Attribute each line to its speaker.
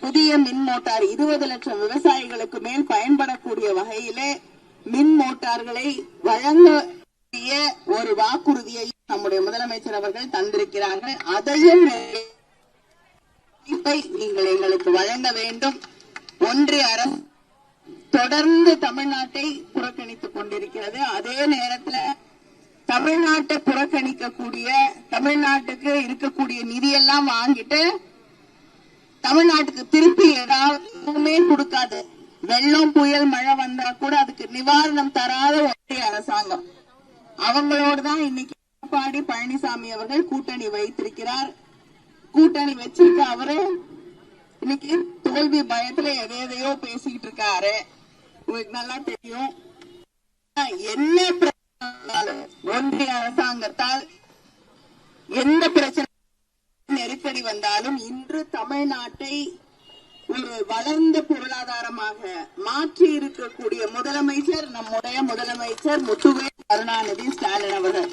Speaker 1: புதிய மின் மோட்டார் 20 லட்சம் விவசாயிகளுக்கு மேல் பயன்படக்கூடிய வகையிலே மின் மோட்டார்களை வழங்க ஒரு வாக்குறுதியை நம்முடைய முதலமைச்சர் அவர்கள் தந்திருக்கிறார்கள். அதையும் நீங்கள் எங்களுக்கு வழங்க வேண்டும். ஒன்றிய அரசு தொடர்ந்து தமிழ்நாட்டை புறக்கணித்துக் கொண்டிருக்கிறது. அதே நேரத்தில் தமிழ்நாட்டை புறக்கணிக்கக்கூடிய, தமிழ்நாட்டுக்கு இருக்கக்கூடிய நிதியெல்லாம் வாங்கிட்டு தமிழ்நாட்டுக்கு திருப்பி எதுவுமே கொடுக்காது. வெள்ளம் புயல் மழை வந்தா கூட அதுக்கு நிவாரணம் தராத ஒன்றிய அரசாங்கம். அவங்களோடு தான் இன்னைக்கு எடப்பாடி பழனிசாமி அவர்கள் கூட்டணி வைத்திருக்கிறார். கூட்டணி வச்சிருக்க அவரு இன்னைக்கு தோல்வி பயத்துல எதையோ பேசிக்கிட்டு இருக்காரு. உங்களுக்கு நல்லா தெரியும். என்ன பிரச்சனை, ஒன்றிய அரசாங்கத்தால் எந்த பிரச்சனை நெருக்கடி வந்தாலும் இன்று தமிழ்நாட்டை ஒரு வளர்ந்த பொருளாதாரமாக மாற்றி இருக்கக்கூடிய முதலமைச்சர் நம்முடைய முதலமைச்சர் முத்துவேல் கருணாநிதி ஸ்டாலின் அவர்கள்.